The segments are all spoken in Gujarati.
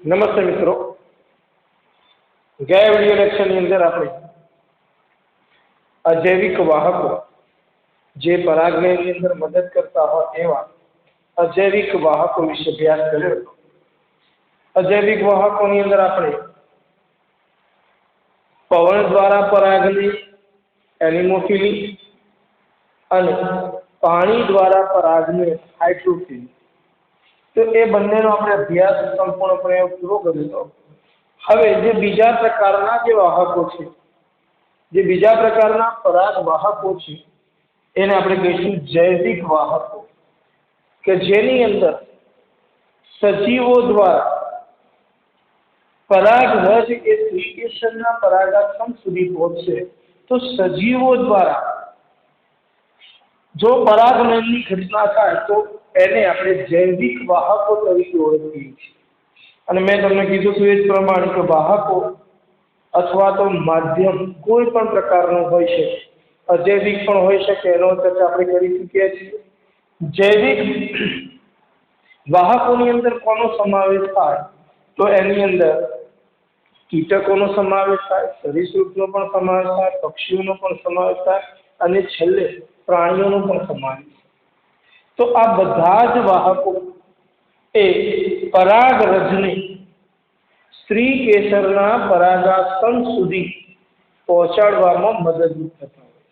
નમસ્તે મિત્રો, ગયા વિડિયો લેક્ચરની અંદર આપણે અજૈવિક વાહકો જે પરાગની અંદર મદદ કરતા હોય એવા અજૈવિક વાહકો વિશે અભ્યાસ કર્યો હતો। અજૈવિક વાહકોની અંદર આપણે પવન દ્વારા પરાગની એનિમોફિલી અને પાણી દ્વારા પરાગની હાઇડ્રોફિલી, તો એ બંનેનો આપણે અભ્યાસ સંપૂર્ણપણે પૂરો કર્યો। હવે જે બીજા પ્રકારના જે વાહકો છે, જે બીજા પ્રકારના પરાગ વાહકો છે, એને આપણે કહીશું જૈવિક વાહકો, કે જેની અંદર સજીવો દ્વારા પરાગ રજ એ સ્ત્રીકેસરના પરાગાસન સુધી પહોંચશે। તો સજીવો દ્વારા જો પરાગનયનની ઘટના થાય તો એને આપણે જૈવિક વાહકો તરીકે ઓળખીએ છીએ। અને મેં તમને કીધું હતું એ જ પ્રમાણે કે વાહકો અથવા તો માધ્યમ કોઈ પણ પ્રકારનું હોઈ શકે, અજૈવિક પણ હોઈ શકે, એનો ચર્ચા આપણે કરી ચૂક્યા છીએ। જૈવિક વાહકોની અંદર કોનો સમાવેશ થાય તો એની અંદર કીટકોનો સમાવેશ થાય, સરીસૃપનો પણ સમાવેશ થાય, પક્ષીઓનો પણ સમાવેશ થાય અને છેલ્લે પ્રાણીઓનો પણ સમાવેશ થાય। તો આ બધા જ વાહકો એ પરાગરજને સ્ત્રી કેસરના પરાગાસન સુધી પહોંચાડવામાં મદદરૂપ થતા હોય।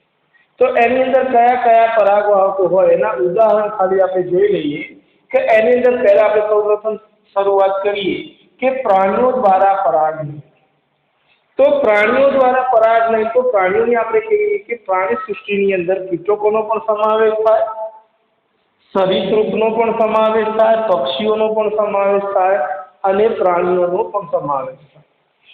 તો એની અંદર કયા કયા પરાગ વાહકો હોય એના ઉદાહરણ ખાલી આપણે જોઈ લઈએ કે એની અંદર પહેલા આપણે સૌપ્રથમ શરૂઆત કરીએ કે પ્રાણીઓ દ્વારા પરાગ નહીં। તો પ્રાણીઓ દ્વારા પરાગ નહીં તો પ્રાણીઓની આપણે કહીએ કે પ્રાણી સૃષ્ટિની અંદર કીટકોનો પણ સમાવેશ થાય, સરીસૃપનો પણ સમાવેશ થાય, પક્ષીઓનો પણ સમાવેશ થાય અને પ્રાણીઓનો પણ સમાવેશ થાય।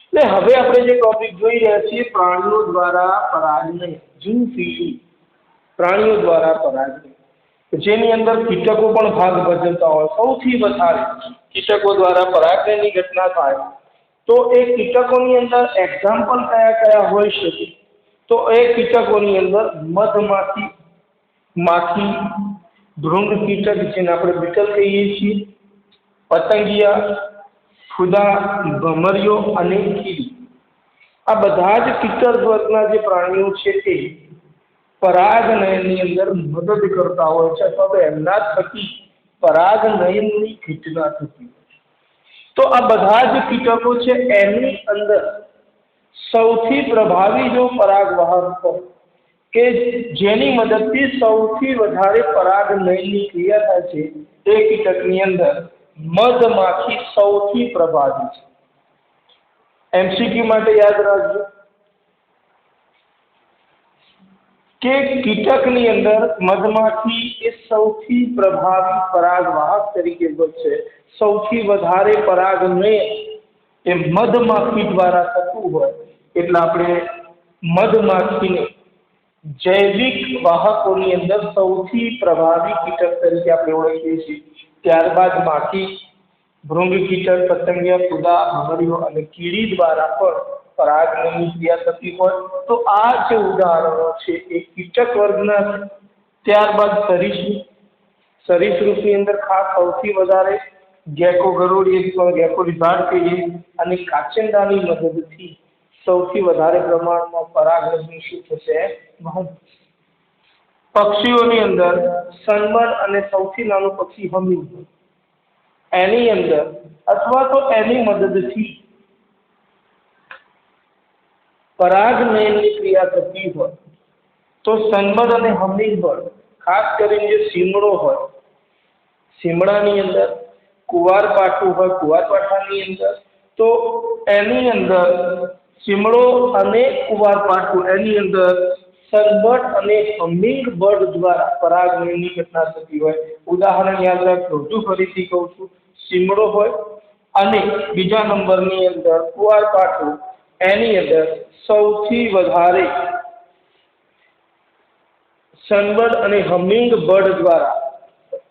એટલે હવે આપણે જે ટોપિક જોઈ રહ્યા છીએ પ્રાણીઓ દ્વારા પરાગ નહીં, ઝૂફીલી, પ્રાણીઓ દ્વારા પરાગ નહીં, જેની અંદર કીટકો પણ ભાગ ભજવતા હોય। સૌથી વધારે કીટકો દ્વારા પરાગની ઘટના થાય તો એ કીટકોની અંદર એક્ઝામ્પલ કયા કયા હોઈ શકે તો એ કીટકોની અંદર મધમાખી, માખી, ભૃંગ કીટક જેને આપણે બીટલ કહીએ છીએ, પતંગિયા, ફૂદા, ભમરીઓ અને કીડી, આ બધા જ કીટક વર્ગના જે પ્રાણીઓ છે તે પરાગનયનની અંદર મદદ કરતા હોય છે અથવા તો એમના થકી પરાગનયનની ઘટના થતી હોય છે। તો આ બધા જ કીટકો છે એની અંદર સૌથી પ્રભાવી જો પરાગવાહક હોય કે જેની મદદથી સૌથી વધારે પરાગનયનની ક્રિયા થાય છે એ કીટકની અંદર મધમાખી સૌથી પ્રભાવી છે। એમસીક્યુ માટે યાદ રાખજો કે કીટકની અંદર મધમાખી એ સૌથી પ્રભાવી પરાગવાહક તરીકે બનશે। સૌથી વધારે પરાગનયન એ મધમાખી દ્વારા થતું હોય એટલે આપણે મધમાખીને જૈવિક વાહકોની અંદર સૌથી પ્રભાવી કીટક તરીકે આપણે ઓળખીએ છીએ। ત્યારબાદ માખી, ભૃંગ કીટક, પતંગિયા, ફૂદા, ભમરીઓ અને કીડી દ્વારા પણ પરાગનયનની ક્રિયા થતી હોય। તો આ જે ઉદાહરણો છે એ કીટક વર્ગના છે। ત્યારબાદ સરીસૃપની અંદર ખાસ સૌથી વધારે ગેકો ગરુડી, ગેકો લિઝાર્ડ કહીએ અને કાચિંડાની મદદથી સૌથી વધારે પ્રમાણમાં પરાગરજની શું થશે? પક્ષીઓની અંદર સનબર્ડ અને સૌથી નાનું પક્ષી હમિંગબર્ડ, એની અંદર અથવા તો એની મદદથી પરાગનયનની ક્રિયા થતી હોય તો સનબર્ડ અને હમિંગબર્ડ, ખાસ કરીને જે સીમડો હોય, સીમડાની અંદર કુવારપાઠું હોય, કુવારપાઠાની અંદર તો એની અંદર સીમડો અને કુવારપાઠું એની અંદર સનબર્ડ અને હમિંગબર્ડ દ્વારા પરાગનયનની ઘટના થતી હોય। ઉદાહરણ યાદ રાખજો, હજુ ફરીથી કહું છું, સીમડો હોય અને બીજા નંબરની અંદર કુવારપાઠું, એની અંદર સૌથી વધારે સનબર્ડ અને હમિંગબર્ડ દ્વારા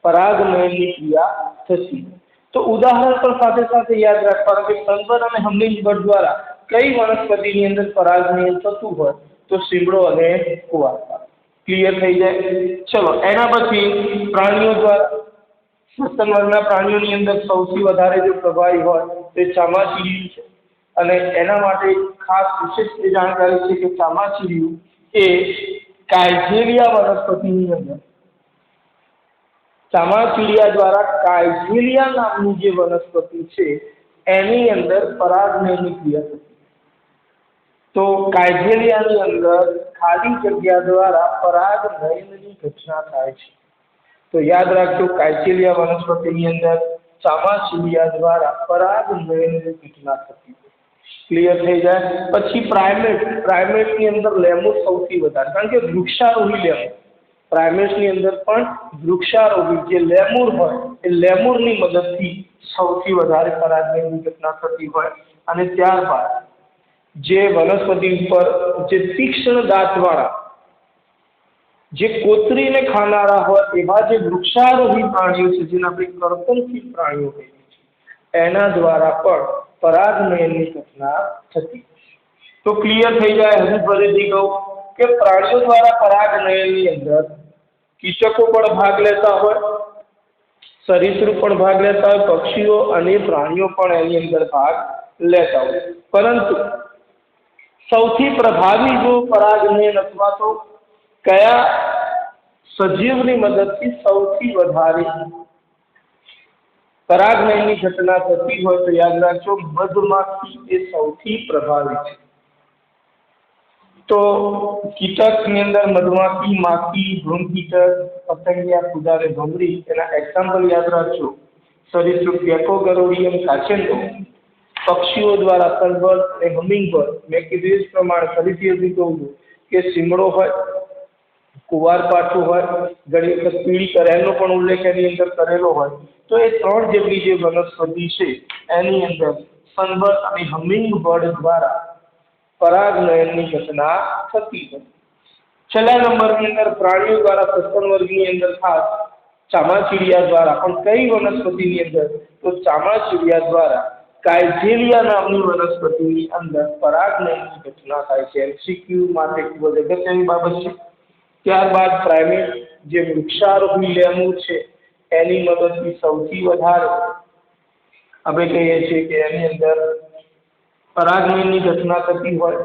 પરાગનયનની ક્રિયા થતી। તો ઉદાહરણ પણ સાથે સાથે યાદ રાખવાનું કે સનબર્ડ અને હમિંગબર્ડ દ્વારા કઈ વનસ્પતિની અંદર પરાગનયન થતું હોય તો સીમડો અને કુવારપાઠું। ક્લિયર થઈ જાય? ચલો એના પછી પ્રાણીઓ દ્વારા સસ્તન વર્ગના પ્રાણીઓની અંદર સૌથી વધારે જો પ્રભાવી હોય તે ચામાચીડિયું છે અને એના માટે ખાસ વિશેષ એ જાણકારી છે કે ચામાચીડિયું એ કાઇઝેલિયા વનસ્પતિની અંદર ચામાચીડિયા દ્વારા કાઇઝેલિયા નામની જે વનસ્પતિ છે એની અંદર પરાગનયનની ક્રિયા થતી. તો કાઇઝેલિયાની અંદર ખાલી જગ્યા દ્વારા પરાગનયનની ઘટના થાય છે. તો યાદ રાખજો, કાઇઝેલિયા વનસ્પતિની અંદર ચામાચીડિયા દ્વારા પરાગનયનની ઘટના થતી. ક્લિયર થઈ જાય. પછી પ્રાઇમેટની અંદર લેમુર સૌથી વધારે, કારણ કે વૃક્ષારોહી લેમુર, પ્રાઇમેટ્સની અંદર પણ વૃક્ષારોહી જે લેમુર હોય એ લેમુરની મદદથી સૌથી વધારે પરાગનયનની ઘટના થતી હોય. અને ત્યારબાદ જે વનસ્પતિ ઉપર જે તીક્ષ્ણ દાંતવાળા જે કોતરીને ખાનારા હોય એવા જે વૃક્ષારોહી પ્રાણીઓ છે જેને આપણે કર્તનશીલ પ્રાણીઓ કહીએ છીએ એના દ્વારા પણ પરાગનયનની ઘટના થતી. તો ક્લિયર થઈ જાય. હજુ ફરીથી કહું કે પ્રાણીઓ દ્વારા પરાગનયનની અંદર કીટકો પણ ભાગ લેતા હોય, સરીસૃપ પણ ભાગ લેતા હોય, પક્ષીઓ અને પ્રાણીઓ પણ એની અંદર ભાગ લેતા હોય. પરંતુ સૌથી પ્રભાવી જો પરાગનયન અથવા તો કયા સજીવની મદદથી સૌથી વધારે પરાગનયનની ઘટના થતી હોય તો યાદ રાખજો, મધમાખી એ સૌથી પ્રભાવી છે. તો કીટકની અંદર મધમાખી, માખી, ભૃંગકીટક, પતંગિયા, ફૂદા અને ભમરી એના એક્ઝામ્પલ યાદ રાખજો. સરીસૃપ ગેકો, ગરુડિયમ, કાચિંડો. પક્ષીઓ દ્વારા સનબર્ડ અને હમિંગબર્ડ. મેં કીધું એ પ્રમાણે ફરીથી હજી કહું છું કે સીમડો હોય, કુવારપાઠું હોય, ઘણી વખત પીળી કરેલનો પણ ઉલ્લેખ એની અંદર કરેલો હોય. તો એ ત્રણ જેટલી જે વનસ્પતિ છે એની અંદર સનબર્ડ અને હમિંગબર્ડ દ્વારા પરાગનયનની ઘટના થતી હોય. છેલ્લા નંબરની અંદર પ્રાણીઓ દ્વારા સસ્તન વર્ગની અંદર ખાસ ચામાચીડિયા દ્વારા, પણ કઈ વનસ્પતિની અંદર? તો ચામાચીડિયા દ્વારા કાઇઝેલિયા નામની વનસ્પતિની અંદર પરાગનયનની ઘટના થાય છે. એમસીક્યુ માટે ખૂબ જ અગત્યની બાબત છે. ત્યારબાદ પ્રાઇમેટ જે વૃક્ષારોહી લેમુર છે એની મદદથી સૌથી વધારે આપણે કહીએ છીએ કે એની અંદર પરાગનયનની ઘટના થતી હોય.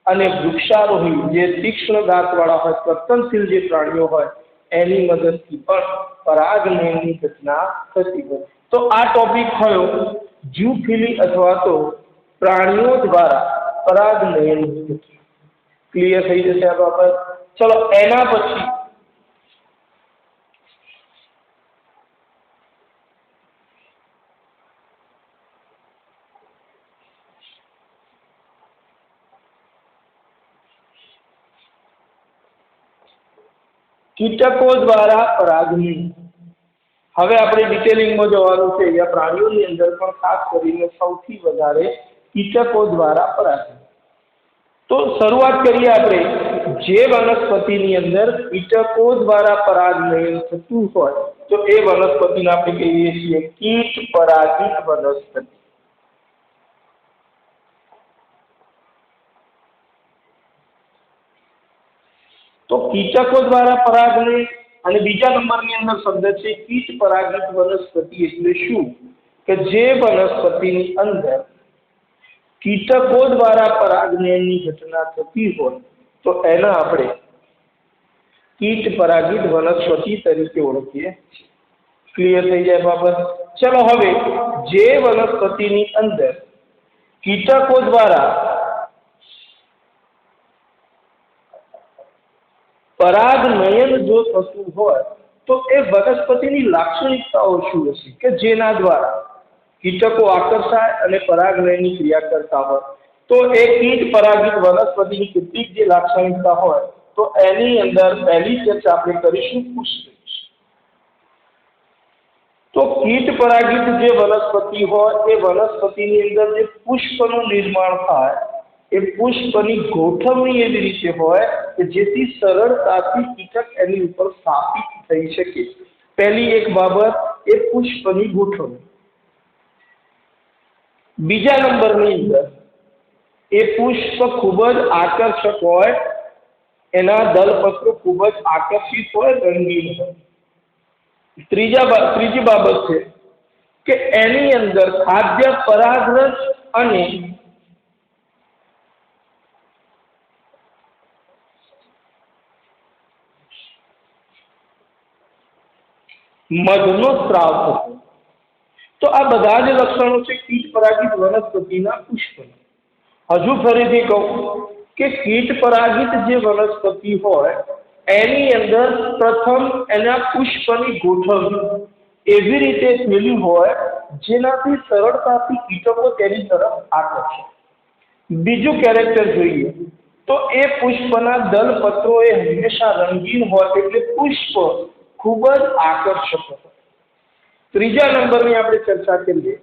અને વૃક્ષારોહી જે તીક્ષ્ણ દાંતવાળા હોય, કર્તનશીલ જે પ્રાણીઓ હોય એની મદદથી પણ પરાગનયનની ઘટના થતી હોય. તો આ ટોપિક થયો ઝૂફિલી અથવા તો પ્રાણીઓ દ્વારા પરાગનયનની ઘટના. ક્લિયર થઈ જશે આ બાબત. ચલો એના પછી કીટકો દ્વારા પરાગનયન. હવે આપણે ડિટેલિંગમાં જવાનું છે. આ પ્રાણીઓની અંદર પણ ખાસ કરીને સૌથી વધારે કીટકો દ્વારા પરાગનયન. તો શરૂઆત કરીએ આપણે જે વનસ્પતિની અંદર કીટકો દ્વારા પરાગનયન થતું હોય તો એ વનસ્પતિને આપણે કહીએ છીએ કીટ પરાગિત વનસ્પતિ. તો કીટકો દ્વારા પરાગનયન. અને બીજા નંબરની અંદર શબ્દ છે કીટ પરાગિત વનસ્પતિ. એટલે શું? કે જે વનસ્પતિની અંદર કીટકો દ્વારા પરાગનયનની ઘટના થતી હોય તો એના આપણે કીટ પરાગિત વનસ્પતિ તરીકે ઓળખીએ. ક્લિયર થઈ જાય બાબત. ચલો હવે જે વનસ્પતિની અંદર કીટકો દ્વારા પરાગનયન જો થતું હોય તો એ વનસ્પતિની લાક્ષણિકતાઓ શું હશે કે જેના દ્વારા કીટકો આકર્ષાય અને પરાગનયનની ક્રિયા કરતા હોય? તો એ કીટ પરાગિત વનસ્પતિની કેટલીક જે લાક્ષણિકતા હોય તો એની અંદર પહેલી ચર્ચા આપણે કરીશું પુષ્પ. તો કીટ પરાગિત જે વનસ્પતિ હોય એ વનસ્પતિની અંદર જે પુષ્પનું નિર્માણ થાય એ પુષ્પની ગોઠવણી એવી રીતે હોય કે જેથી સરળતાથી કીટક એની ઉપર સ્થાપિત થઈ શકે. પહેલી એક બાબત એ પુષ્પની ગોઠવણી. બીજા નંબરની અંદર એ પુષ્પ ખૂબ જ આકર્ષક હોય, એના દલપત્રો ખૂબ જ આકર્ષિત હોય, રંગીન હોય. ત્રીજી બાબત છે કે એની અંદર ખાદ્ય પરાગરજ અને મધનો સ્ત્રાવ થતો. તો આ બધા જ લક્ષણો છે કીટ પરાગિત વનસ્પતિના પુષ્પના. હજુ ફરીથી કહું કે કીટ પરાગિત જે વનસ્પતિ હોય એની અંદર પ્રથમ એના પુષ્પની ગોઠવણી એવી રીતે થયેલી હોય જેનાથી સરળતાથી કીટકો તેની તરફ આકર્ષે. બીજું કેરેક્ટર જોઈએ તો એ પુષ્પના દલપત્રો એ હંમેશા રંગીન હોય એટલે પુષ્પ ખૂબ જ આકર્ષક હોય. ત્રીજા નંબરની આપણે ચર્ચા કરીએ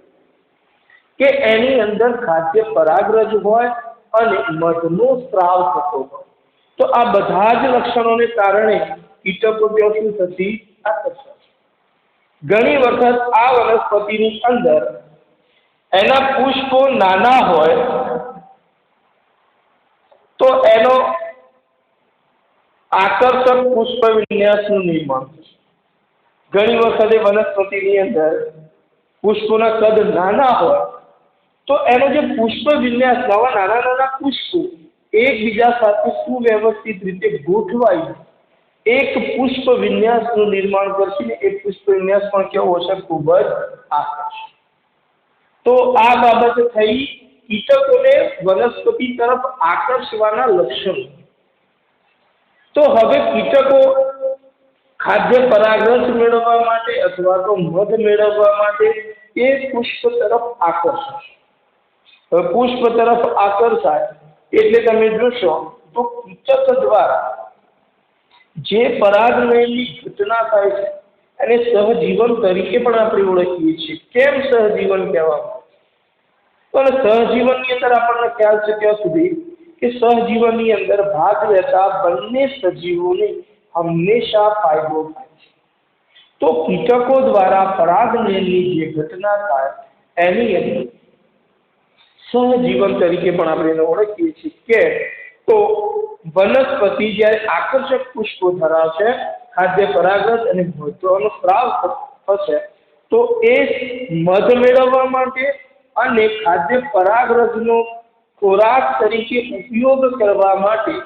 કે એની અંદર ખાદ્ય પરાગરજ હોય અને મધનો સ્ત્રાવ થતો હોય. તો આ બધા જ લક્ષણોને કારણે કીટકો શું થતી આકર્ષક. ઘણી વખત આ વનસ્પતિની અંદર એના પુષ્પો નાના હોય તો એનો આકર્ષક પુષ્પ વિન્યાસનું નિર્માણ થશે. ઘણી વખતે વનસ્પતિની અંદર પુષ્પોના કદ નાના હોય તો એનો જે પુષ્પ વિન્યાસ નવા નાના નાના પુષ્પો એકબીજા સાથે સુવ્યવસ્થિત રીતે ગોઠવાઈ એક પુષ્પ વિન્યાસનું નિર્માણ કરશે ને એ પુષ્પ વિન્યાસ પણ કેવો હશે? ખૂબ જ આકર્ષક. તો આ બાબત થઈ કીટકોને વનસ્પતિ તરફ આકર્ષવાના લક્ષણો. તો હવે કીટકો ખાદ્ય પરાગરજ મેળવવા માટે અથવા તો મધ મેળવવા માટે એ પુષ્પ તરફ આકર્ષશે. હવે પુષ્પ તરફ આકર્ષાય એટલે તમે જોશો તો કીટક દ્વારા જે પરાગનયનની ઘટના થાય છે અને સહજીવન તરીકે પણ આપણે ઓળખીએ છીએ. કેમ સહજીવન કહેવામાં? પણ સહજીવનની અંદર આપણને ખ્યાલ છે ત્યાં સુધી કે સહજીવનની અંદર ભાગ લેતા બંને સજીવોને હંમેશા ફાયદો થાય છે. તો કીટકો દ્વારા પરાગનયનની જે ઘટના થાય એની અંદર સહજીવન તરીકે પણ આપણે એને ઓળખીએ છીએ. કે તો વનસ્પતિ જ્યારે આકર્ષક પુષ્પો ધરાવશે ખાદ્ય પરાગરજ અને મધનો સ્ત્રાવ થશે તો એ મધ મેળવવા માટે અને ખાદ્ય પરાગરજનો ખોરાક તરીકે ઉપયોગ કરવા માટે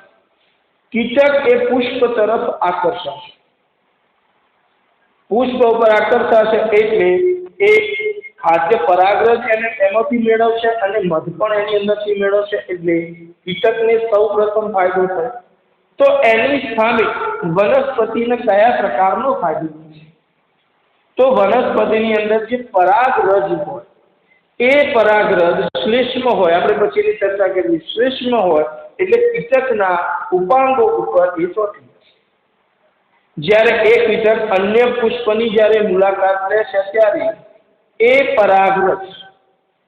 કીટક એ પુષ્પ તરફ આકર્ષાશે. પુષ્પ ઉપર આકર્ષાશે એટલે એ ખાદ્ય પરાગરજ એને એમાંથી મેળવશે અને મધ પણ એની અંદરથી મેળવશે એટલે કીટકને સૌ પ્રથમ ફાયદો થાય. તો એની સામે વનસ્પતિને કયા પ્રકારનો ફાયદો થશે? તો વનસ્પતિની અંદર જે પરાગરજ હોય એ પરાગરજ શ્લેષ્મ હોય. આપણે પછીની ચર્ચા કરીએ. શ્લેષ્મ હોય એટલે કીટકના ઉપાંગો ઉપર એ ચોંટી જશે. જ્યારે એ કીટક અન્ય પુષ્પની જ્યારે મુલાકાત લેશે ત્યારે એ પરાગરજ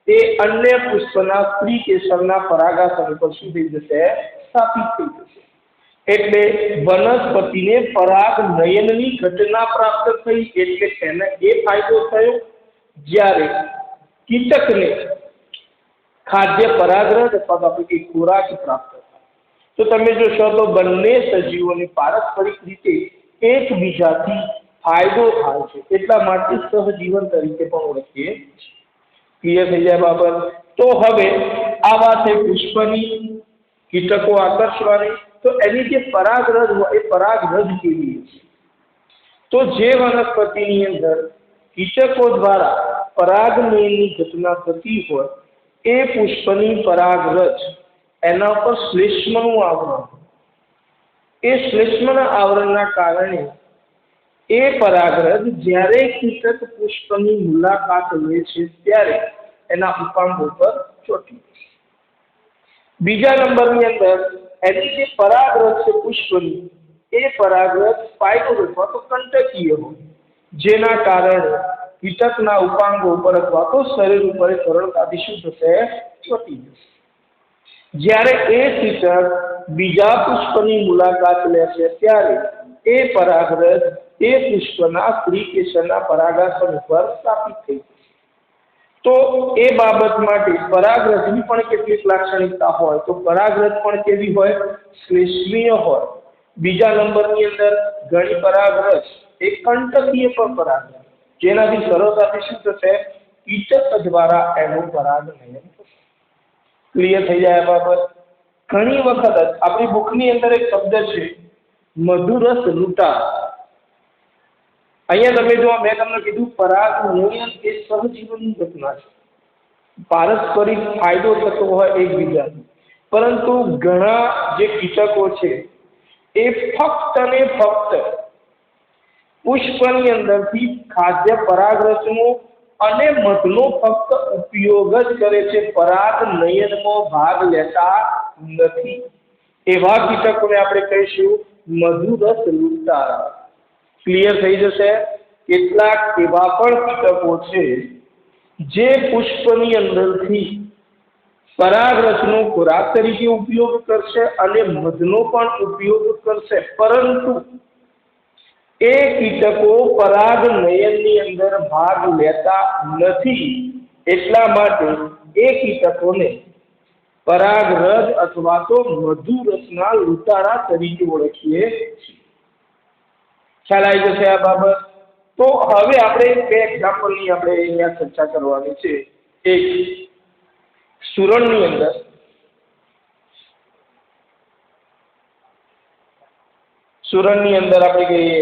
એ અન્ય પુષ્પના સ્ત્રી કેસરના પરાગાસન ઉપર શું થઈ જશે? સ્થાપિત થઈ જશે. એટલે વનસ્પતિને પરાગનયનની ઘટના પ્રાપ્ત થઈ એટલે તેને એ ફાયદો થયો. જ્યારે કીટકને ખાદ્ય પરાગરજ અથવા તો આપણે ખોરાક પ્રાપ્ત થાય. તો તમે જોશો તો બંને સજીવોને પારસ્પરિક રીતે એકબીજાથી ફાયદો થાય છે. એટલા માટે સહજીવન તરીકે પણ ઓળખીએ. ક્લિયર થઈ જાય બાબત? તો હવે આ વાત છે પુષ્પની, કીટકો આકર્ષવાની. તો એની જે પરાગરજ હોય એ પરાગરજ કેવી છે? તો જે વનસ્પતિની અંદર કીટકો દ્વારા પરાગનયનની ઘટના થતી હોય એ પુષ્પની પરાગરજ એના ઉપર શ્લેષ્મનું આવરણ, એ શ્લેષ્મના આવરણના કારણે એ પરાગરજ જ્યારે કીટક પુષ્પની મુલાકાત લે છે ત્યારે એના ઉપાંગો પર ચોંટી જશે. બીજા નંબરની અંદર એની જે પરાગરજ છે પુષ્પની એ પરાગરજ સ્પાઇરલ અથવા તો કંટકીય હોય જેના કારણે કીટકના ઉપાંગો ઉપર અથવા તો શરીર ઉપર સરળતાથી શું થશે? ચોંટી જશે. જ્યારે એ કીટક બીજા પુષ્પની મુલાકાત લેશે ત્યારે એ પરાગરજ એ પુષ્પના સ્ત્રી કેસરના પરાગાસન ઉપર સ્થાપિત થઈ જશે. તો એ બાબત માટે પરાગરજની પણ કેટલીક લાક્ષણિકતા હોય. તો પરાગરજ પણ કેવી હોય? શ્લેષ્મીય હોય. બીજા નંબરની અંદર ઘણી પરાગરજ એ કંટકીય પર પરાગ, જેનાથી સરળતાથી શું થશે, કીટક દ્વારા એનું પરાગનયન થશે. ક્લિયર થઈ જાય બાબત. ઘણી વખત આપણી બુકની અંદર એક શબ્દ છે મધુરસ લૂંટા. અહીંયા તમે જો મેં તમને કીધું પરાગનયન એ સહજીવનની ઘટના છે, પારસ્પરિક ફાયદો થતો હોય એકબીજાને. પરંતુ ઘણા જે કીટકો છે એ ફક્ત ને ફક્ત પુષ્પની અંદરથી ખાદ્ય પરાગરચનો અને મધનો ફક્ત ઉપયોગ જ કરે છે, પરાગનયનમાં ભાગ લેતા નથી. એવા કીટકોને આપણે કહીશું મધુરસ લૂંટારા. ક્લિયર થઈ જશે. કેટલાક એવા પણ કીટકો છે જે પુષ્પની અંદરથી પરાગરચનો ખોરાક તરીકે ઉપયોગ કરશે અને મધનો પણ ઉપયોગ કરશે, પરંતુ એ કીટકો પરાગનયનની અંદર ભાગ લેતા નથી. એટલા માટે એ કીટકોને પરાગરજ અથવા તો મધુરસના લૂંટારા તરીકે ઓળખીએ છીએ. ખ્યાલ આવી જશે આ બાબત. તો હવે આપણે બે એક્ઝામ્પલની આપણે અહીંયા ચર્ચા કરવાની છે. એક સુરણની અંદર આપણે કહીએ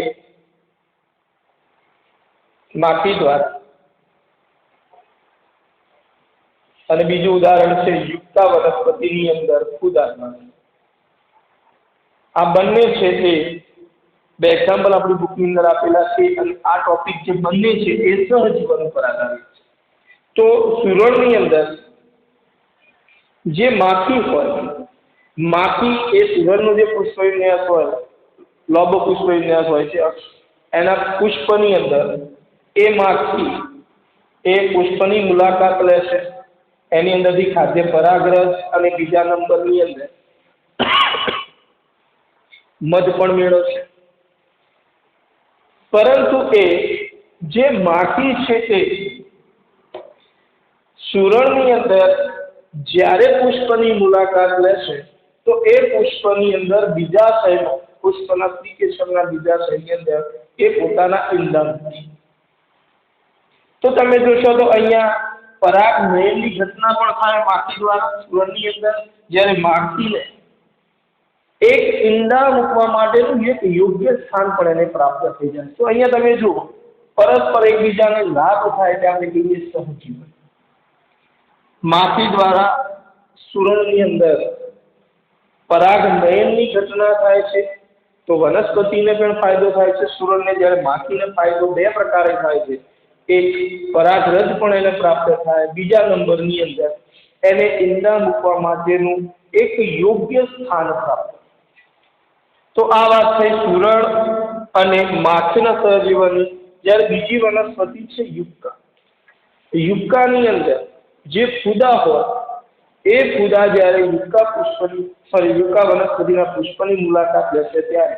માખી દ્વારા, અને બીજું ઉદાહરણ છે યુક્તા વનસ્પતિની અંદર ફૂદા દ્વારા. આ બંને છે તે બે એક્ઝામ્પલ આપણી બુકની અંદર આપેલા છે, અને આ ટોપિક જે બંને છે એ સહજીવન પર આધારિત છે. તો સુરણની અંદર જે માખી હોય, માખી એ સુરણનો જે પુષ્પવિન્યાસ હોય, લોબ પુષ્પવિન્યાસ હોય છે, એના પુષ્પની અંદર એ માખી એ પુષ્પની મુલાકાત લેશે, એની અંદરથી ખાદ્ય પરાગરજ અને બીજા નંબરની અંદર મધ પણ મેળવશે. પરંતુ એ જે માખી છે તે સુરણની અંદર જ્યારે પુષ્પની મુલાકાત લેશે તો એ પુષ્પની અંદર બીજાશયમાં, પુષ્પના સ્ત્રીકેસરના બીજાશયની અંદર એ પોતાના ઈંડા મૂકશે. તો તમે જોશો તો અહીંયા પરાગનયનની ઘટના પણ થાય માખી દ્વારા સુરણની અંદર, જ્યારે માખીને એક ઈંડા મૂકવા માટેનું એક યોગ્ય સ્થાન પણ એને પ્રાપ્ત થઈ જાય. તો અહીંયા તમે જુઓ પરસ્પર એકબીજાને લાભ થાય એટલે આપણે કહીએ સહજીવન. માખી દ્વારા સુરણની અંદર પરાગનયનની ઘટના થાય છે તો વનસ્પતિને પણ ફાયદો થાય છે. સુરણને જ્યારે માખીને ફાયદો બે પ્રકારે થાય છે. એક પરાગરજ પણ એને પ્રાપ્ત થાય, બીજા નંબરની અંદર એને ઈંડા મૂકવા માટેનું એક યોગ્ય સ્થાન પ્રાપ્ત. તો આ વાત થઈ સુરણ અને માખીના સહજીવનની. જ્યારે બીજી વનસ્પતિ છે યુક્કા. યુક્કાની અંદર જે ફૂદા હોય એ ફૂદા જ્યારે યુક્કા વનસ્પતિના પુષ્પની મુલાકાત લેશે ત્યારે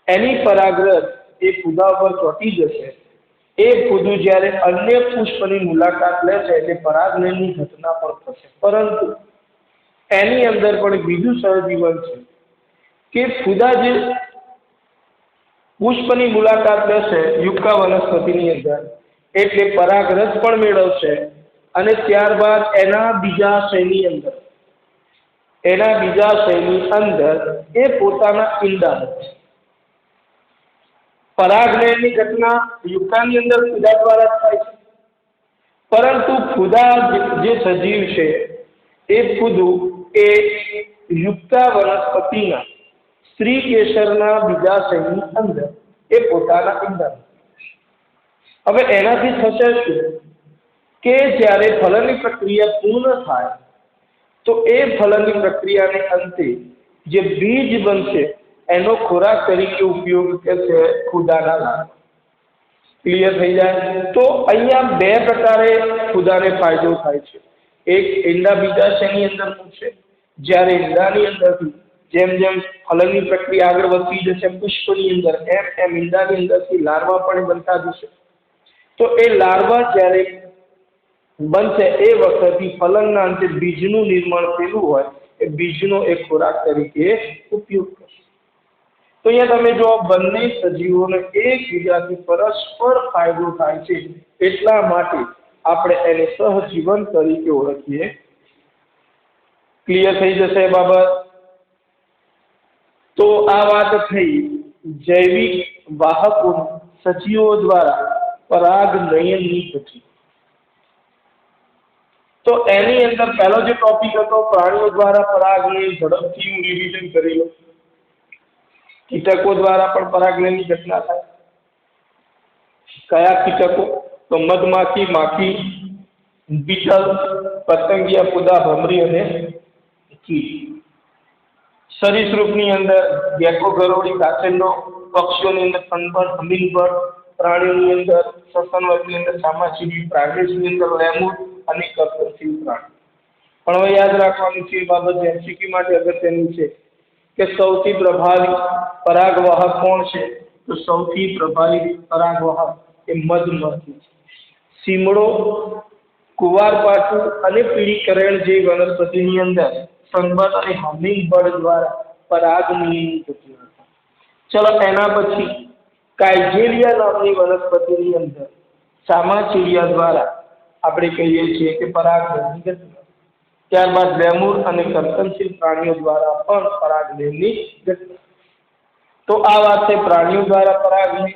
એની પરાગરજ એ ફૂદા પર ચોંટી જશે. એ ફૂદું જ્યારે અન્ય પુષ્પની મુલાકાત લેશે એટલે પરાગનયનની ઘટના પણ થશે. પરંતુ એની અંદર પણ બીજું સહજીવન છે કે ફૂદા જે પુષ્પની મુલાકાત લેશે યુક્કા વનસ્પતિની અંદર એટલે પરાગરજ પણ મેળવશે, અને ત્યારબાદ એના બીજાશયની અંદર એ પોતાના ઈંડા મૂકશે. પરાગનયનની ઘટના યુક્કાની અંદર ફૂદા દ્વારા થાય છે, પરંતુ ફૂદા જે સજીવ છે એ ફૂદું એ યુક્તા વનસ્પતિના સ્ત્રી કેસરના બીજાશયની અંદર એ પોતાના ઈંડા મૂકશે. હવે એનાથી થશે શું કે જ્યારે ફલનની પ્રક્રિયા પૂર્ણ થાય તો એ ફલનની પ્રક્રિયાને અંતે જે બીજ બનશે એનો ખોરાક તરીકે ઉપયોગ કરશે ફૂદાના લાર્વા. ક્લિયર થઈ જાય. તો અહીંયા બે પ્રકારે ફૂદાને ફાયદો થાય છે. એક ઈંડા બીજાશયની અંદર મૂકશે, જ્યારે ઈંડાની અંદરથી જેમ જેમ ફલનની પ્રક્રિયા આગળ વધતી જશે પુષ્પની અંદર એમ ઈંડાની અંદરથી લાર્વા પણ બનતા જશે. તો એ લાર્વા જ્યારે બનશે એ વખતથી ફલનના અંતે બીજનું નિર્માણ થયેલું હોય એ બીજનો એક ખોરાક તરીકે ઉપયોગ કરશે. તો અહીંયા તમે જો બંને સજીવોને એકબીજાથી પરસ્પર ફાયદો થાય છે, એટલા માટે આપણે એને સહજીવન તરીકે ઓળખીએ. ક્લિયર થઈ જશે એ બાબત? તો આ વાત થઈ જૈવિક વાહકો સજીવો દ્વારા પરાગનયનની હતી. તો એની અંદર પહેલો જે ટોપિક હતો પ્રાણીઓ દ્વારા પરાગનયન, ઝડપથી હું રિવિઝન કરી લઉં. કીટકો દ્વારા પણ પરાગનયનની ઘટના થાય. કયા કીટકો? તો મધમાખી, માખી, બીટલ, પતંગિયા, ફૂદા, ભમરી અને કીડી. સરીસૃપની અંદર ગેકો, ગરોળી, કાચંડો, પક્ષીઓની અંદર સનબર્ડ, હમિંગબર્ડ, પ્રાણીઓની અંદર સસ્તન વર્ગની અંદર ચામાચીડી, પ્રાણીઓની અંદર લેમુર અને કરકસી પ્રાણી. પણ હવે યાદ રાખવાનું છે એ બાબત એમસીક્યુ માટે અગત્યની છે કે સૌથી પ્રભાવી પરાગવાહક કોણ છે? તો સૌથી પ્રભાવી પરાગવાહક એ મધમાખી છે. સીમડો, કુવારપાઠું અને પીળીકરણ જે વનસ્પતિની અંદર સનબર્ડ અને હમિંગબર્ડ દ્વારા પરાગનયનની ઘટના થાય. ચલો એના પછી કાઇજેલિયા નામની વનસ્પતિની અંદર ચામાચીડિયા દ્વારા આપણે કહીએ છીએ કે પરાગનયનની ઘટના. ત્યારબાદ લેમુર અને કર્તનશીલ પ્રાણીઓ દ્વારા પણ પરાગનયનની ઘટના. તો આ વાત છે પ્રાણીઓ દ્વારા પરાગનયન.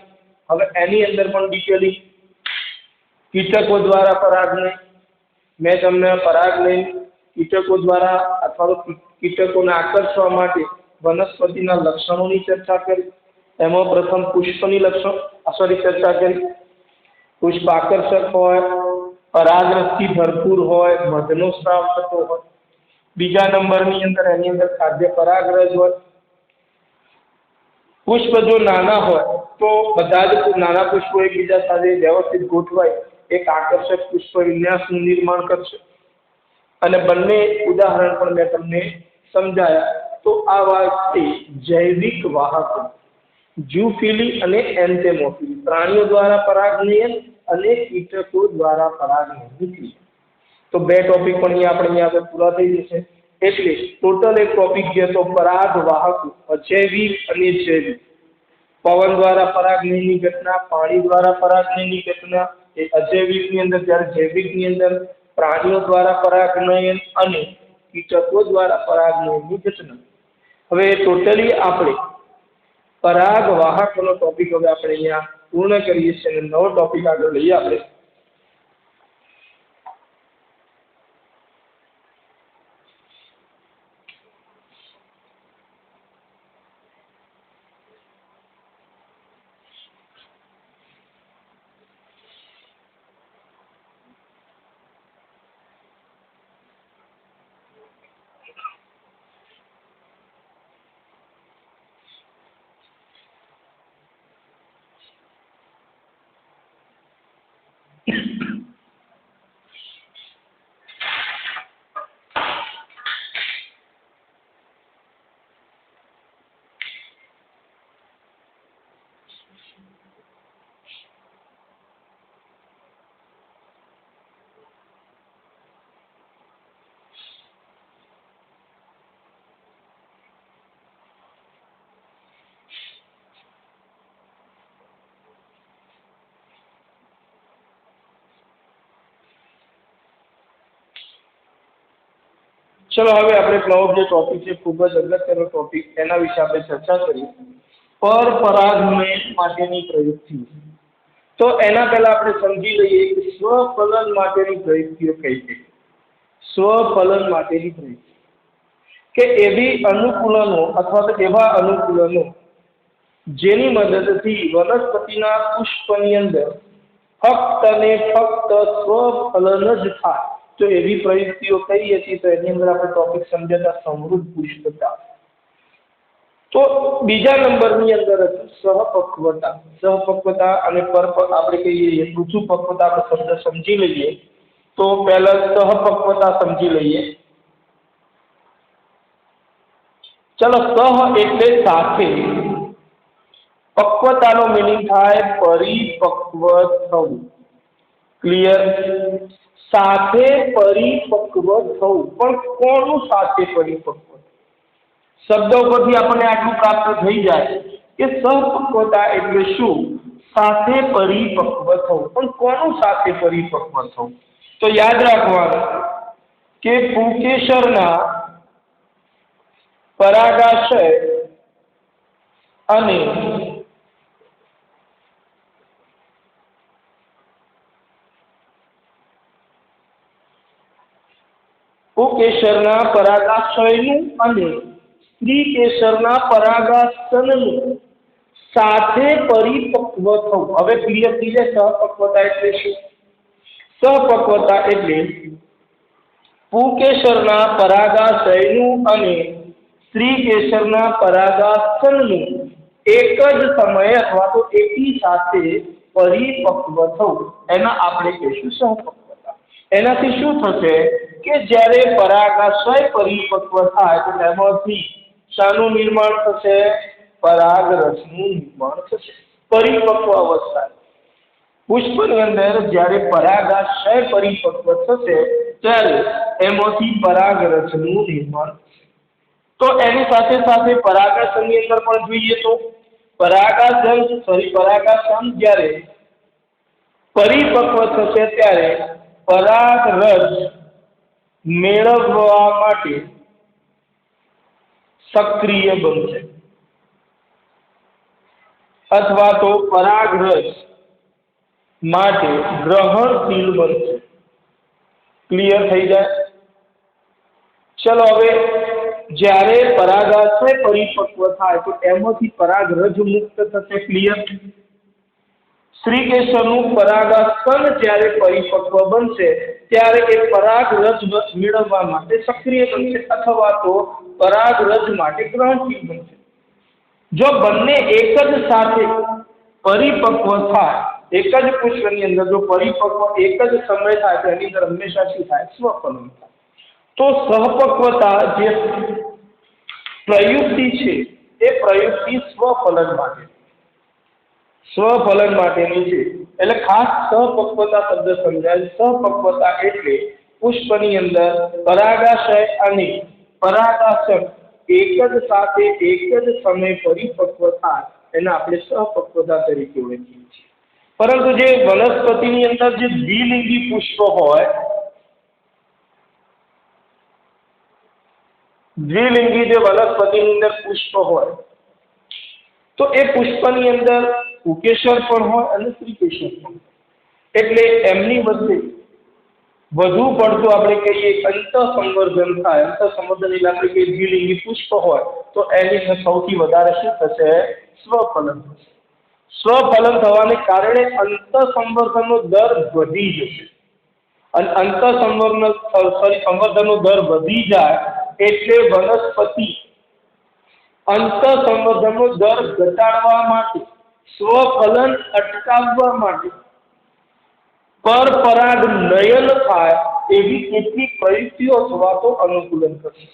હવે એની અંદર પણ ડિટેલિંગ કીટકો દ્વારા પરાગનયન. મેં તમને પરાગનયન કીટકો દ્વારા અથવા તો કીટકોને આકર્ષવા માટે વનસ્પતિના લક્ષણોની ચર્ચા કરી. એમાં પ્રથમ પુષ્પની ચર્ચા કરી. પુષ્પ આકર્ષક હોય, પરાગરસથી ભરપૂર હોય, મધનો સ્રાવ થતો હોય. બીજા નંબરની અંદર એની અંદર ખાદ્ય પરાગરજ હોય. પુષ્પ જો નાના હોય તો બધા જ નાના પુષ્પો એકબીજા સાથે વ્યવસ્થિત ગોઠવાય એક આકર્ષક પુષ્પ વિન્યાસનું નિર્માણ કરશે. અને બંને ઉદાહરણ પણ મેં તમને સમજાયા. તો આ વાત છે જૈવિક વાહકો, ઝૂફિલી અને એન્ટેમોફિલી, પ્રાણીઓ દ્વારા પરાગનયન અને કીટકો દ્વારા પરાગનયન. તો બે ટોપિક પણ આપણે પૂરા થઈ જશે. એટલે ટોટલ એક ટોપિક જે હતો પરાગવાહકો, અજૈવિક અને જૈવિક. પવન દ્વારા પરાગનયનની ઘટના, પાણી દ્વારા પરાગનયનની ઘટના એ અજૈવિકની અંદર, જ્યારે જૈવિકની અંદર પ્રાણીઓ દ્વારા પરાગનયન અને કીટકો દ્વારા પરાગનયનની ઘટના. હવે ટોટલી આપણે પરાગવાહકોનો ટોપિક હવે આપણે અહીંયા પૂર્ણ કરીએ છીએ અને નવો ટોપિક આગળ લઈએ આપણે. ચલો હવે આપણે નવો જે ટોપિક છે ખૂબ જ અગત્યનો ટોપિક, એના વિશે આપણે ચર્ચા કરીએ. પરપરાગનયન માટેની પ્રયુક્તિઓ. તો એના પહેલા આપણે સમજી લઈએ કે સ્વફલન માટેની પ્રયુક્તિઓ કઈ કઈ. સ્વફલન માટેની પ્રયુક્તિ કે એવી અનુકૂલનો અથવા તો એવા અનુકૂલનો જેની મદદથી વનસ્પતિના પુષ્પની અંદર ફક્ત અને ફક્ત સ્વફલન જ થાય. તો એવી પ્રયુક્તિઓ કઈ હતી? તો એની અંદર આપણે ટોપિક સમજ્યા સમૃદ્ધ પુષ્પતા. તો બીજા નંબરની અંદર સહપક્વતા. સહપક્વતા અને આપણે કહીએ ઋતુપક્વતા આપણે શબ્દ સમજી લઈએ. તો પહેલા સહપક્વતા સમજી લઈએ. ચલો, સહ એટલે સાથે, પક્વતાનો મિનિંગ થાય પરિપક્વ થવું. ક્લિયર? સાથે પરિપક્વ થવું. પણ કોનું સાથે પરિપક્વ? શબ્દો પરથી આપણને આટલું પ્રાપ્ત થઈ જાય કે સહપક્વતા એટલે શું? સાથે પરિપક્વ થવું. પણ કોનું સાથે પરિપક્વ થવું? તો યાદ રાખવાનું કે પુંકેસરના પરાગાશય અને પુંકેસરના પરાગાશયનું અને સ્ત્રીકેસરના પરાગાસનનું સાથે પરિપક્વ થવું. હવે ક્લિયર થઈ જાય સહપક્વતા એટલે શું? સહપક્વતા એટલે પુંકેસરના પરાગાશયનું અને સ્ત્રીકેસરના પરાગાસનનું એક જ સમયે અથવા તો એકી સાથે પરિપક્વ થવું, એના આપણે કહીશું સહપક્વતા. એનાથી શું થશે કે જ્યારે પરાગાશય પરિપક્વ થાય તો તેમાંથી શાનું નિર્માણ થશે? પરાગરસનું નિર્માણ થશે. પરિપક્વ અવસ્થા પુષ્પની અંદર જ્યારે પરાગાશય પરિપક્વ થશે ત્યારે એમાંથી પરાગરસનું નિર્માણ થશે. તો એની સાથે સાથે પરાગાશનની અંદર પણ જોઈએ તો પરાગાસન જ્યારે પરિપક્વ થશે ત્યારે પરાગરસ મેળવવા માટે સક્રિય બનશે અથવા તો પરાગરસ માટે ગ્રહણશીલ બનશે. ક્લિયર થઈ જાય? ચલો હવે જ્યારે પરાગાશય પરિપક્વ થાય તો એમાંથી પરાગરજ મુક્ત થશે. ક્લિયર? સ્ત્રીકેસરનું પરાગાસન જ્યારે પરિપક્વ બનશે ત્યારે એ પરાગરજ મેળવવા માટે સક્રિય બનશે અથવા તો પરાગરજ માટે ગ્રહણશીલ બનશે. જો બંને એક જ સાથે પરિપક્વ થાય, એક જ પુષ્પની અંદર જો પરિપક્વ એક જ સમય થાય તો એની અંદર હંમેશા શું થાય? સ્વફલન થાય. તો સહપક્વતા જે પ્રયુક્તિ છે એ પ્રયુક્તિ સ્વફલન માટેની છે. એટલે ખાસ સહપક્વતા શબ્દ સમજાય. સહપક્વતા એટલે પુષ્પની અંદર પરાગાશય અને પરાગાસન એક જ સાથે એક જ સમય પરિપક્વ થાય એને આપણે સહપક્વતા તરીકે ઓળખીએ છીએ. પરંતુ જે વનસ્પતિની અંદર જે દ્વિલિંગી પુષ્પ હોય, દ્વિલિંગી જે વનસ્પતિની અંદર પુષ્પ હોય તો એ પુષ્પની અંદર પુંકેસર પણ હોય અને સ્ત્રીકેસર પણ. એટલે એમની વચ્ચે વધુ પડતું આપણે કહીએ અંતઃસંવર્ધન થાય. અંતઃસંવર્ધન એટલે આપણે કહીએ દ્વિલિંગી પુષ્પ હોય તો એની અંદર સૌથી વધારે શું થશે? સ્વફલન થશે. સ્વફલન થવાને કારણે અંતઃસંવર્ધનનો દર વધી જશે. અને સંવર્ધનનો દર વધી જાય એટલે વનસ્પતિ અંતઃસંવર્ધનનો દર ઘટાડવા માટે, સ્વફલન અટકાવવા માટે પરપરાગ નયન થાય એવી કેટલીક પ્રયુક્તિઓ અથવા તો અનુકૂલન કરશે.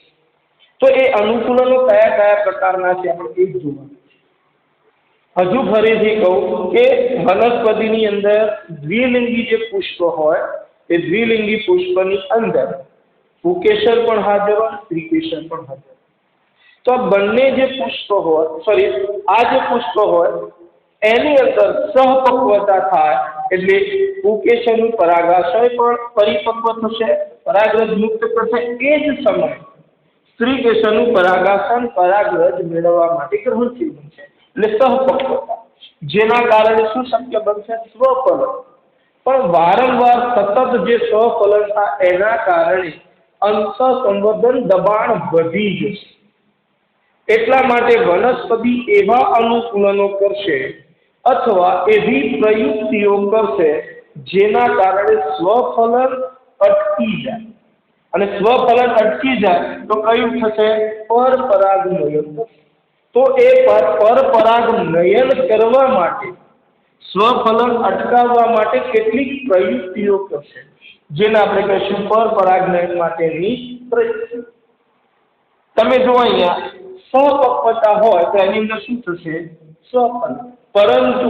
તો એ અનુકૂલનો કયા કયા પ્રકારના છે આપણે એ જ જોવાનું છે. હજુ ફરીથી કહું કે વનસ્પતિની અંદર દ્વિલિંગી જે પુષ્પ હોય એ દ્વિલિંગી પુષ્પની અંદર પુંકેસર પણ હાજર હોય, સ્ત્રીકેસર પણ હાજર. તો બંને જે પુષ્પ હોય, આ જે પુષ્પ હોય એની અંદર સહપક્વતા થાય એટલે પુંકેસરનું પરાગાશય પણ પરિપક્વ થશે, પરાગરજ મુક્ત કરશે. એ જ સમયે સ્ત્રીકેસરનું પરાગાસન પરાગરજ મેળવવા માટે ગ્રહણશીલ બનશે. એટલે સહપક્વતા, જેના કારણે શું શક્ય બનશે? સ્વફલન. પણ વારંવાર સતત જે સ્વફલન થાય એના કારણે અંતઃસંવર્ધન દબાણ વધી જશે. એટલા માટે વનસ્પતિ એવા અનુકૂલનો કરશે અથવા એવી પ્રયુક્તિઓ કરશે જેના કારણે સ્વફલન અટકી જાય. અને સ્વફલન અટકી જાય તો કયું થશે? પરપરાગ નયન થશે. તો એ પરપરાગ નયન કરવા માટે, સ્વફલન અટકાવવા માટે કેટલીક પ્રયુક્તિઓ કરશે જેને આપણે કહીશું પરપરાગ નયન માટેની પ્રયુક્તિ. તમે જો અહીંયા સહપક્વતા હોય તો એની અંદર શું થશે? સ્વફલન. પરંતુ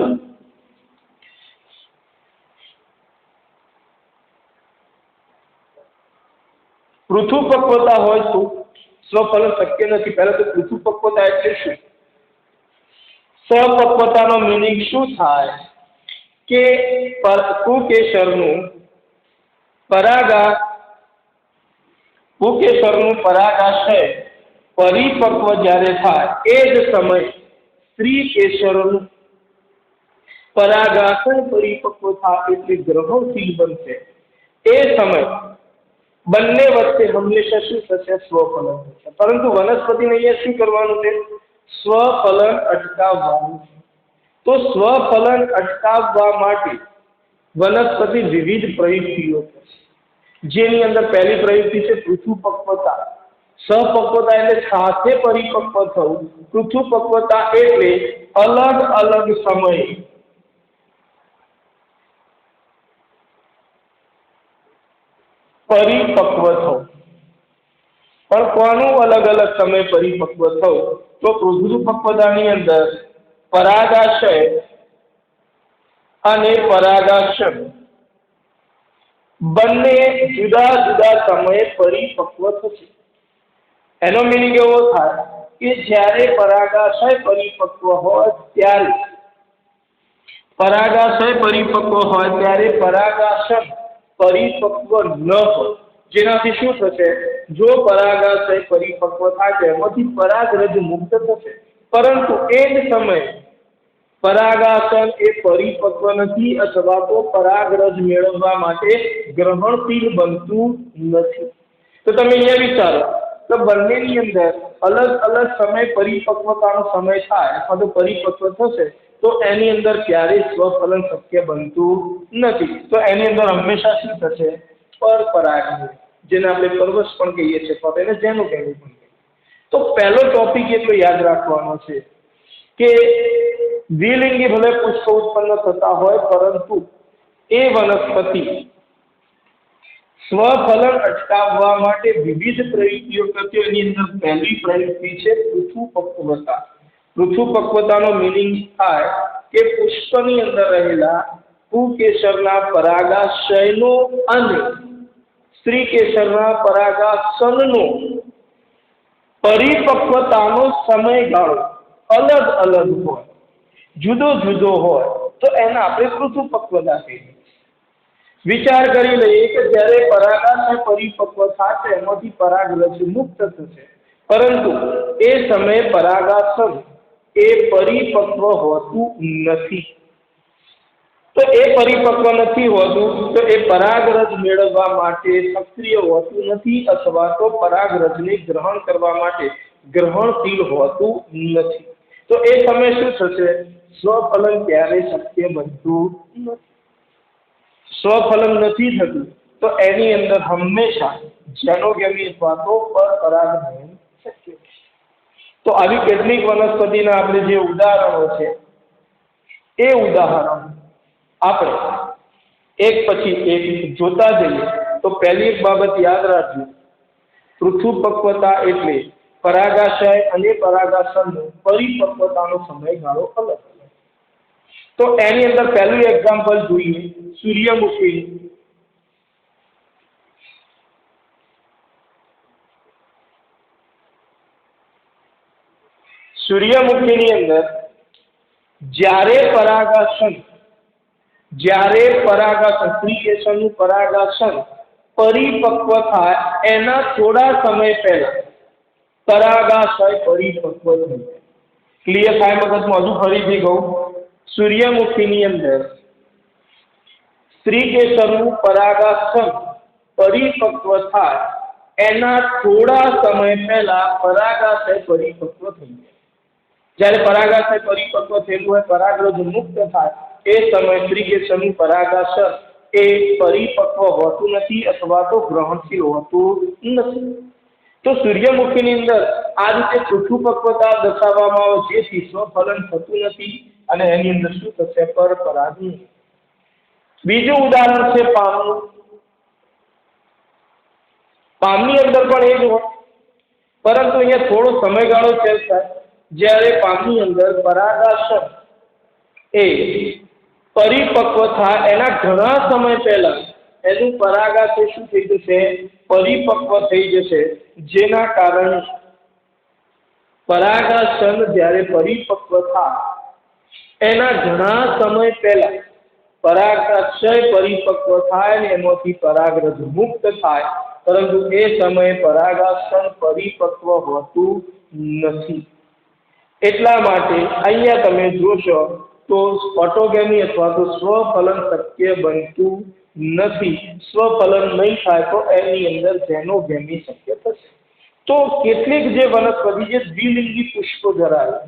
પૃથુપક્વતા હોય તો સ્વફલન શક્ય નથી. પહેલા તો પૃથુપક્વતા એટલે શું? સપક્વતાનો મીનિંગ શું થાય કે પુંકેસરનું પરાગાશય પરિપક્વ જ્યારે થાય એ જ સમય સ્ત્રી કેસરનું પરાગાશય પરિપક્વ થાય એટલે ગ્રહણશીલ બનશે એ સમય બંને વચ્ચે હંમેશા શું થશે? સ્વફલન થશે. પરંતુ વનસ્પતિને અહીંયા શું કરવાનું છે? સ્વફલન અટકાવવાનું છે. તો સ્વફલન અટકાવવા માટે વનસ્પતિ વિવિધ પ્રયુક્તિઓ કરશે, જેની અંદર પહેલી પ્રયુક્તિ છે પૃથુપક્વતા. સપક્વતા એટલે સાથે પરિપક્વ થવું. પૃથુપક્વતા એટલે અલગ અલગ સમયે પરિપક્વ થવું. પણ કોનું અલગ અલગ સમય પરિપક્વ થવું? તો પૃથુપક્વતાની અંદર પરાગાશય અને પરાગાશન બંને જુદા જુદા સમયે પરિપક્વ થશે. એનો મિનિંગ એવો થાય કે જ્યારે પરાગાશય પરિપક્વ હોય ત્યારે પરાગાશન પરિપક્વ ન હોય, જેનાથી શું થશે? જો પરાગાશય પરિપક્વ થાય એમાંથી પરાગરજ મુક્ત થશે, પરંતુ એ જ સમયે પરાગાશન એ પરિપક્વ નથી અથવા તો પરાગરજ મેળવવા માટે ગ્રહણશીલ બનતું નથી. તો તમે અહીંયા વિચારો તો બંનેની અંદર અલગ અલગ સમય પરિપક્વતાનો સમય થાય અથવા તો પરિપક્વ થશે તો એની અંદર ક્યારેય સ્વફલન શક્ય બનતું નથી. તો એની અંદર હંમેશા શું થશે? પરપરાગણ, જેને આપણે પરવશ પણ કહીએ છીએ, તો એને જેનું કહેવું પણ કહીએ. તો પહેલો ટોપિક એટલો યાદ રાખવાનો છે કે દ્વિલિંગી ભલે પુષ્પ ઉત્પન્ન થતા હોય પરંતુ એ વનસ્પતિ સ્વફલન અટકાવવા માટે વિવિધ પ્રયુક્તિઓ કરતી. એની અંદર પહેલી પ્રયુક્તિ છે પૃથુપક્વતા. પૃથુપક્વતાનો મિનિંગ થાય કે પુષ્પની અંદર રહેલા પુંકેસરના પરાગાશયનો અને સ્ત્રી કેસરના પરાગાસનનો પરિપક્વતાનો સમયગાળો અલગ અલગ હોય, જુદો જુદો હોય, તો એને આપણે પૃથુપક્વતા કહીએ. વિચાર કરી લઈએ કે જ્યારે પરાગાશય પરિપક્વ થશે એમાંથી પરાગરજ મુક્ત થશે, પરંતુ એ સમયે પરાગાશન એ પરિપક્વ હોતું નથી. તો એ પરિપક્વ નથી હોતું તો એ પરાગરજ મેળવવા માટે સક્રિય હોતું નથી અથવા તો પરાગરજને ગ્રહણ કરવા માટે ગ્રહણશીલ હોતું નથી. તો એ સમય શું થશે? સ્વફલન ક્યારે શક્ય બનતું નથી. સ્વફલન નથી થતું તો એની અંદર હંમેશા જેનોગેમી અથવા તો પરપરાગમન શક્ય છે. તો આવી કેટલીક વનસ્પતિના આપણે જે ઉદાહરણો છે એ ઉદાહરણ આપણે એક પછી એક જોતા જઈએ. તો પહેલી એક બાબત યાદ રાખજો, પૃથુપક્વતા એટલે પરાગાશય અને પરાગાસનનો પરિપક્વતાનો સમયગાળો અલગ અલગ. તો એની અંદર પહેલું એક્ઝામ્પલ જોઈએ સૂર્યમુખી. સૂર્યમુખીની અંદર જ્યારે પરાગાશન સ્ત્રી કેસરનું પરાગાશન પરિપક્વ થાય એના થોડા સમય પહેલા પરાગાશય પરિપક્વ થાય. ક્લિયર થાય મગજમાં? હજુ ફરીથી કહું, સૂર્યમુખીની અંદર સ્ત્રી કેસરનું પરાગાશન પરિપક્વ થાય એના થોડા સમય પહેલા પરાગાશય પરિપક્વ થઈ જાય. જ્યારે પરાગાશય પરિપક્વ થયેલું હોય, પરાગરજ મુક્ત થાય એ સમયે સ્ત્રી કેસરનું પરાગાશન એ પરિપક્વ હોતું નથી અથવા તો ગ્રહણશીલ હોતું નથી. તો સૂર્યમુખીની અંદર આ રીતે પૃથુપક્વતા દર્શાવવામાં આવે, જેથી સ્વફલન થતું નથી અને એની અંદર શું થશે? પરપરાગણ. બીજું ઉદાહરણ છે પામનું. પામની અંદર પણ એ જ હોય, પરંતુ અહીંયા થોડો સમયગાળો ચેન્જ થાય. જ્યારે પામની અંદર પરાગાશન એ પરિપક્વ થાય એના ઘણા સમય પહેલા એનું પરાગાશય શું થઈ જશે? પરિપક્વ થઈ જશે, જેના કારણે પરાગાશન જ્યારે પરિપક્વ થાય એના ઘણા સમય પહેલા પરાગાશય પરિપક્વ થાય ને એમાંથી પરાગરજ મુક્ત થાય, પરંતુ એ સમયે પરાગાશય પરિપક્વ હોતું નથી. એટલા માટે અહીંયા તમે જોશો તો ઓટોગેમી અથવા તો સ્વફલન શક્ય બનતું નથી. સ્વફલન નહીં થાય તો એની અંદર જેનોગેમી શક્ય થશે. તો કેટલીક જે વનસ્પતિ જે દ્વિલિંગી પુષ્પો ધરાવે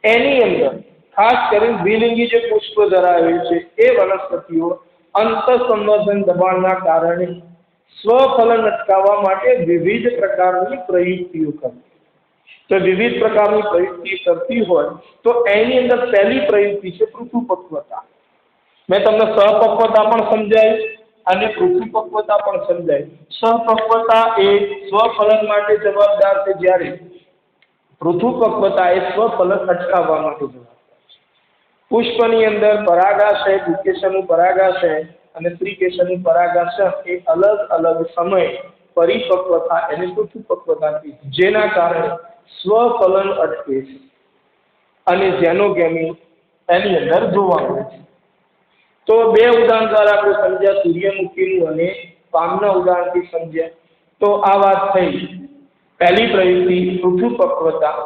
એની અંદર ખાસ કરીને દ્વિલિંગી જે પુષ્પ ધરાવે છે એ વનસ્પતિઓ અંતઃસંવર્ધન દબાણના કારણે સ્વફલન અટકાવવા માટે વિવિધ પ્રકારની પ્રયુક્તિઓ કરે. તો વિવિધ પ્રકારની પ્રયુક્તિ કરતી હોય તો એની અંદર પહેલી પ્રયુક્તિ છે પૃથુપક્વતા. મેં તમને સહપક્વતા પણ સમજાવી અને પૃથુપક્વતા પણ સમજાવી. સહપક્વતા એ સ્વફલન માટે જવાબદાર છે, જ્યારે પૃથુપક્વતા એ સ્વફલન અટકાવવા માટે જવાબદાર છે. પુષ્પની અંદર પરાગાશય, પુંકેસરનું પરાગાશય અને સ્ત્રીકેસરનું પરાગાશય એ અલગ અલગ સમયે પરિપક્વ થાય એને પૃથુપક્વતા કહે, જેના કારણે સ્વફલન અટકે છે અને જેનોગેમી એની અંદર જોવા મળે છે. તો બે ઉદાહરણ દ્વારા આપણે સમજ્યા, સૂર્યમુખીનું અને પામના ઉદાહરણથી સમજ્યા. તો આ વાત થઈ પહેલી પ્રયુક્તિ પૃથુપક્વતા,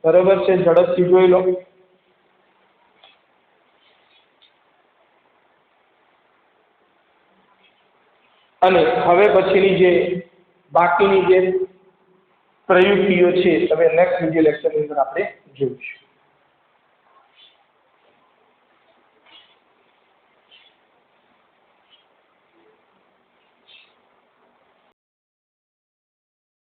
બરોબર છે, ઝડપથી જોઈ લો. અને હવે પછીની જે બાકીની જે પ્રયુક્તિઓ છે તમે નેક્સ્ટ વિડિયો લેક્ચરની અંદર આપણે જોઈશું.